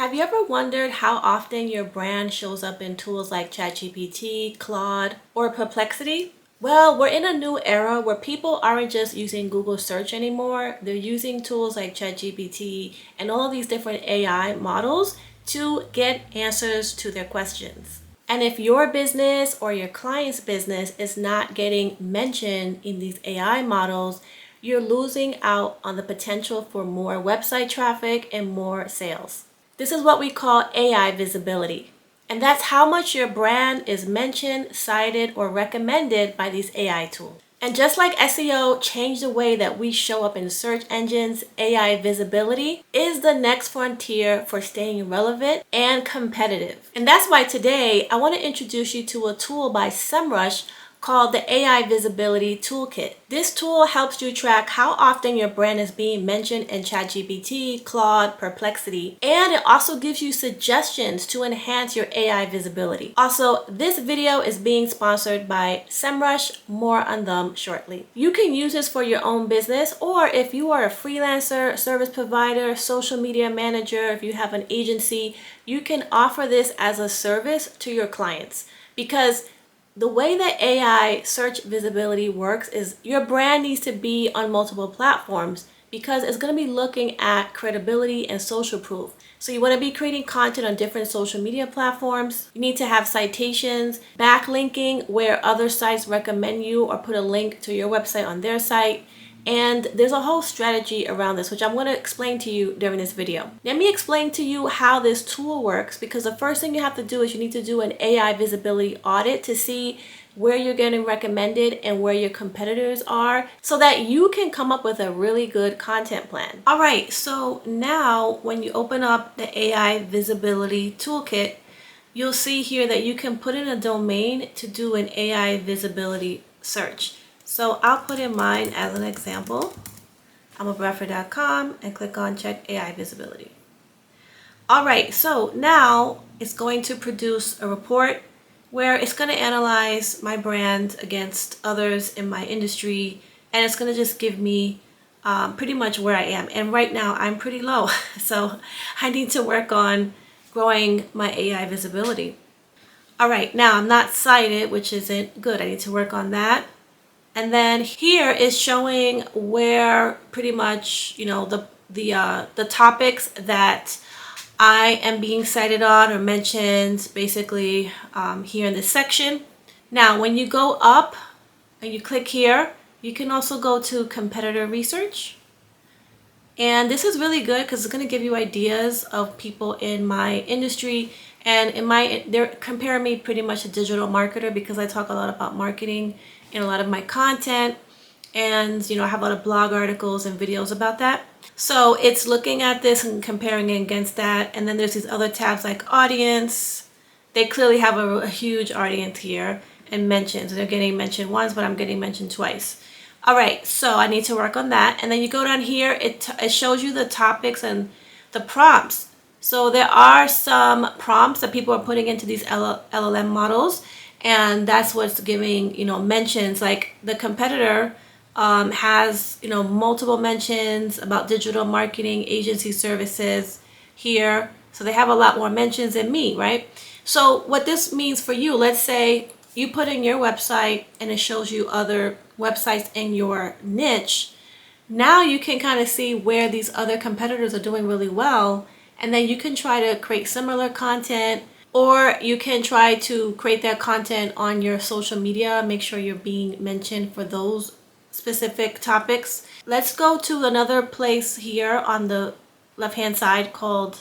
Have you ever wondered how often your brand shows up in tools like ChatGPT, Claude, or Perplexity? Well, we're in a new era where people aren't just using Google search anymore. They're using tools like ChatGPT and all these different AI models to get answers to their questions. And if your business or your client's business is not getting mentioned in these AI models, you're losing out on the potential for more website traffic and more sales. This is what we call AI visibility. And that's how much your brand is mentioned, cited, or recommended by these AI tools. And just like SEO changed the way that we show up in search engines, AI visibility is the next frontier for staying relevant and competitive. And that's why today I want to introduce you to a tool by Semrush called the AI Visibility Toolkit. This tool helps you track how often your brand is being mentioned in ChatGPT, Claude, Perplexity, and it also gives you suggestions to enhance your AI visibility. Also, this video is being sponsored by Semrush. More on them shortly. You can use this for your own business, or if you are a freelancer, service provider, social media manager, if you have an agency, you can offer this as a service to your clients. Because the way that AI search visibility works is your brand needs to be on multiple platforms because it's going to be looking at credibility and social proof. So you want to be creating content on different social media platforms. You need to have citations, backlinking where other sites recommend you or put a link to your website on their site. And there's a whole strategy around this, which I'm going to explain to you during this video. Let me explain to you how this tool works, because the first thing you have to do is you need to do an AI visibility audit to see where you're getting recommended and where your competitors are so that you can come up with a really good content plan. All right, so now when you open up the AI Visibility Toolkit, you'll see here that you can put in a domain to do an AI visibility search. So I'll put in mine as an example. I'mABreffer.com and click on check AI visibility. All right, so now it's going to produce a report where it's going to analyze my brand against others in my industry, and it's going to just give me pretty much where I am. And right now I'm pretty low, so I need to work on growing my AI visibility. All right, now I'm not cited, which isn't good. I need to work on that. And then here is showing where pretty much, the topics that I am being cited on or mentioned basically here in this section. Now, when you go up and you click here, you can also go to competitor research. And this is really good because it's going to give you ideas of people in my industry. And they're comparing me pretty much to digital marketer because I talk a lot about marketing in a lot of my content. And, I have a lot of blog articles and videos about that. So it's looking at this and comparing it against that. And then there's these other tabs like audience. They clearly have a huge audience here and mentions. They're getting mentioned once, but I'm getting mentioned twice. All right, so I need to work on that. And then you go down here, it shows you the topics and the prompts. So there are some prompts that people are putting into these LLM models, and that's what's giving, mentions. Like the competitor has, multiple mentions about digital marketing agency services here. So they have a lot more mentions than me, right? So what this means for you, let's say you put in your website and it shows you other websites in your niche. Now you can kind of see where these other competitors are doing really well. And then you can try to create similar content, or you can try to create that content on your social media. Make sure you're being mentioned for those specific topics. Let's go to another place here on the left-hand side called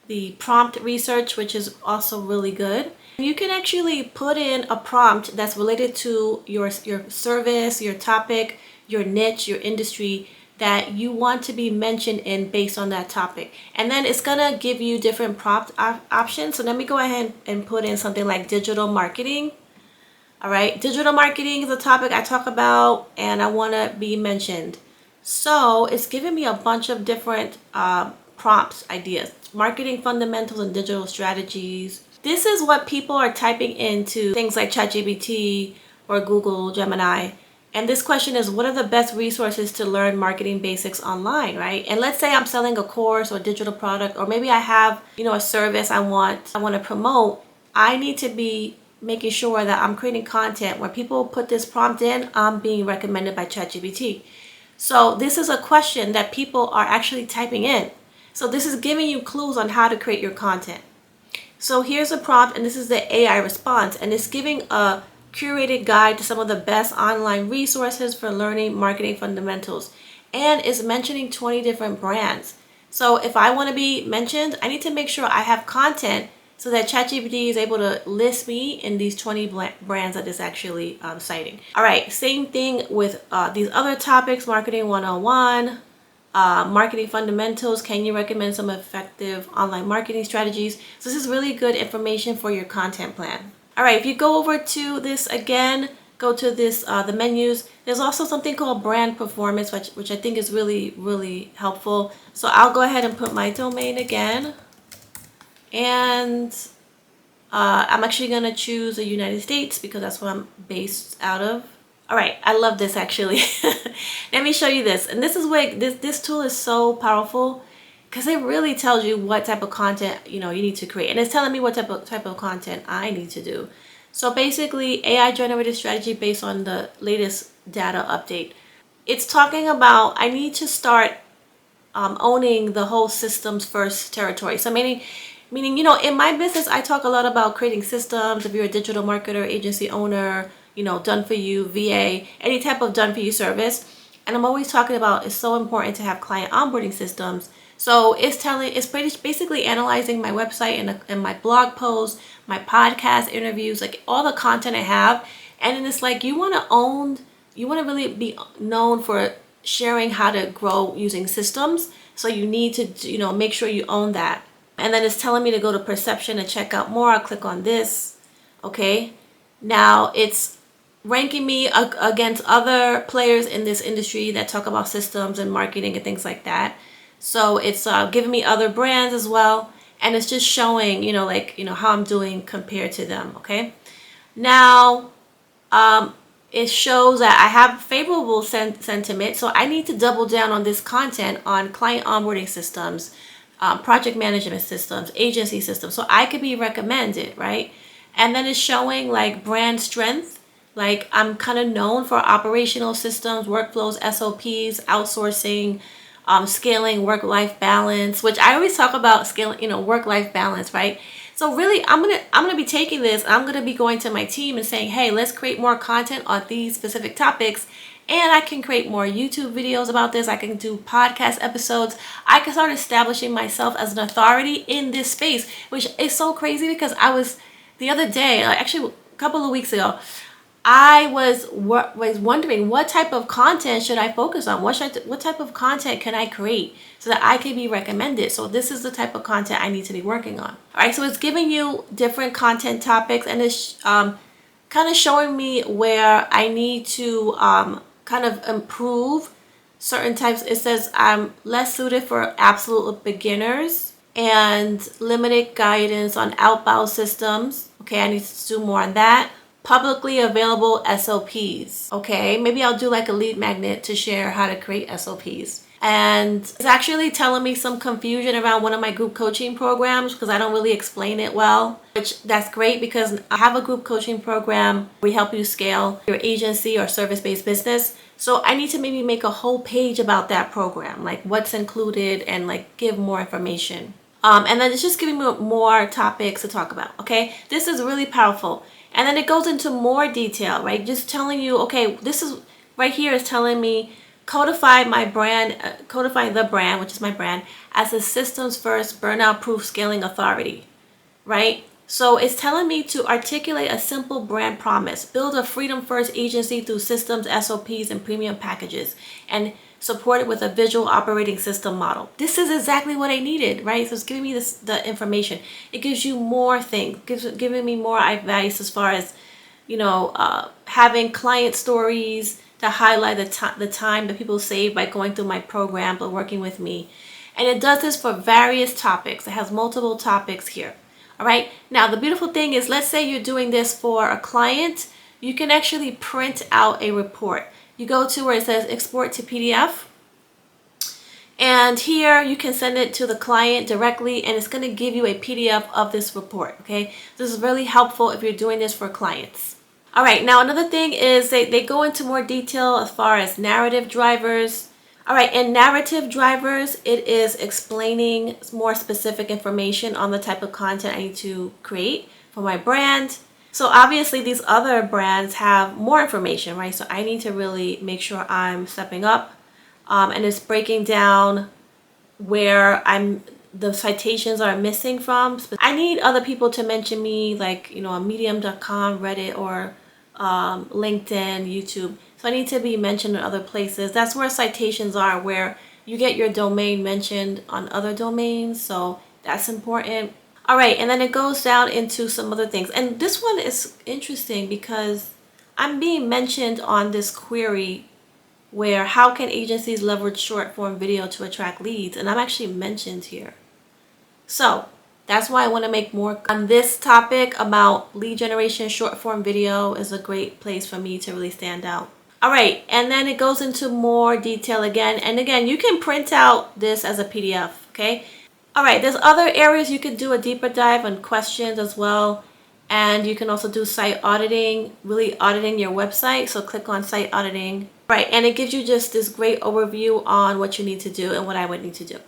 the prompt research, which is also really good. You can actually put in a prompt that's related to your service, your topic, your niche, your industry that you want to be mentioned in based on that topic. And then it's gonna give you different prompt options. So let me go ahead and put in something like digital marketing. All right, digital marketing is a topic I talk about and I wanna be mentioned. So it's giving me a bunch of different prompts, ideas. Marketing fundamentals and digital strategies. This is what people are typing into things like ChatGPT or Google Gemini. And this question is, what are the best resources to learn marketing basics online, right? And let's say I'm selling a course or digital product, or maybe I have, a service I want to promote. I need to be making sure that I'm creating content where people put this prompt in, I'm being recommended by ChatGPT. So this is a question that people are actually typing in. So this is giving you clues on how to create your content. So here's a prompt, and this is the AI response, and it's giving a curated guide to some of the best online resources for learning marketing fundamentals, and is mentioning 20 different brands. So if I want to be mentioned, I need to make sure I have content so that ChatGPT is able to list me in these 20 brands that it's actually citing. All right, same thing with these other topics: marketing 101, marketing fundamentals. Can you recommend some effective online marketing strategies? So this is really good information for your content plan. All right, if you go over to this again, go to this, the menus, there's also something called brand performance, which I think is really, really helpful. So I'll go ahead and put my domain again. And I'm actually going to choose the United States because that's what I'm based out of. All right, I love this actually. Let me show you this. And this is where this tool is so powerful because it really tells you what type of content you need to create. And it's telling me what type of content I need to do. So basically, AI generated strategy based on the latest data update. It's talking about I need to start owning the whole systems first territory. So meaning, in my business, I talk a lot about creating systems. If you're a digital marketer, agency owner, done for you, VA, any type of done for you service. And I'm always talking about it's so important to have client onboarding systems. So it's basically analyzing my website and my blog posts, my podcast interviews, like all the content I have. And then it's like you want to really be known for sharing how to grow using systems. So you need to, make sure you own that. And then it's telling me to go to perception and check out more. I'll click on this. Okay. Now it's ranking me against other players in this industry that talk about systems and marketing and things like that. So it's giving me other brands as well. And it's just showing, how I'm doing compared to them. Okay. Now, it shows that I have favorable sentiment. So I need to double down on this content on client onboarding systems, project management systems, agency systems. So I could be recommended, right? And then it's showing like brand strength. Like I'm kind of known for operational systems, workflows, SOPs, outsourcing, scaling, work-life balance, which I always talk about scaling, work-life balance, right? So really, I'm gonna be taking this. I'm gonna be going to my team and saying, hey, let's create more content on these specific topics. And I can create more YouTube videos about this. I can do podcast episodes. I can start establishing myself as an authority in this space, which is so crazy because the other day, actually a couple of weeks ago, I was wondering what type of content should I focus on? What type of content can I create so that I can be recommended? So this is the type of content I need to be working on. All right, so it's giving you different content topics, and it's kind of showing me where I need to kind of improve certain types. It says I'm less suited for absolute beginners and limited guidance on outbound systems. Okay, I need to do more on that. Publicly available SOPs. Okay, maybe I'll do like a lead magnet to share how to create SOPs. And it's actually telling me some confusion around one of my group coaching programs because I don't really explain it well, which that's great because I have a group coaching program. We help you scale your agency or service-based business. So I need to maybe make a whole page about that program, like what's included and like give more information. And then it's just giving me more topics to talk about. Okay, this is really powerful. And then it goes into more detail, right? Just telling you, okay, this is right here is telling me codify my brand, codify the brand, which is my brand, as a systems first, burnout proof scaling authority, right? So it's telling me to articulate a simple brand promise, build a freedom first agency through systems, SOPs, and premium packages, and support it with a visual operating system model. This is exactly what I needed, right? So it's giving me the information. It gives you more things, giving me more advice as far as, having client stories to highlight the time that people save by going through my program or working with me. And it does this for various topics. It has multiple topics here. All right. Now, the beautiful thing is, let's say you're doing this for a client. you can actually print out a report. You go to where it says export to PDF. And here you can send it to the client directly, and it's going to give you a PDF of this report. Okay, this is really helpful if you're doing this for clients. All right, now another thing is they go into more detail as far as narrative drivers. All right, in narrative drivers, it is explaining more specific information on the type of content I need to create for my brand. So obviously these other brands have more information, right? So I need to really make sure I'm stepping up. And it's breaking down where the citations are missing from. I need other people to mention me, like, on medium.com, Reddit, or LinkedIn, YouTube. So I need to be mentioned in other places. That's where citations are, where you get your domain mentioned on other domains. So that's important. All right, and then it goes down into some other things. And this one is interesting because I'm being mentioned on this query where how can agencies leverage short form video to attract leads, and I'm actually mentioned here. So that's why I want to make more on this topic about lead generation. Short form video is a great place for me to really stand out. All right, and then it goes into more detail again, and again you can print out this as a PDF. Okay, all right, there's other areas you could do a deeper dive on questions as well. And you can also do site auditing, really auditing your website. So click on site auditing. Right, and it gives you just this great overview on what you need to do and what I would need to do.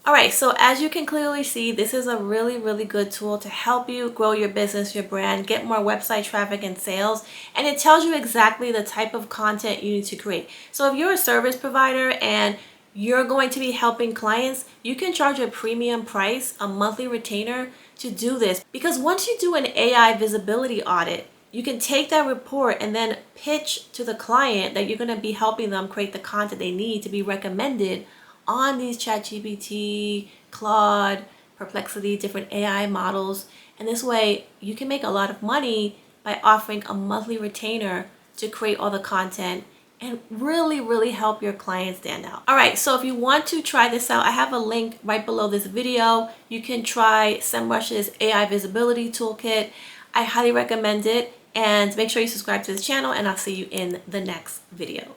All right, so as you can clearly see, this is a really, really good tool to help you grow your business, your brand, get more website traffic and sales. And it tells you exactly the type of content you need to create. So if you're a service provider and you're going to be helping clients, you can charge a premium price, a monthly retainer, to do this. Because once you do an AI visibility audit, you can take that report and then pitch to the client that you're going to be helping them create the content they need to be recommended on these ChatGPT, Claude, Perplexity, different AI models. And this way you can make a lot of money by offering a monthly retainer to create all the content and really, really help your clients stand out. All right, so if you want to try this out, I have a link right below this video. You can try Semrush's AI Visibility Toolkit. I highly recommend it, and make sure you subscribe to this channel, and I'll see you in the next video.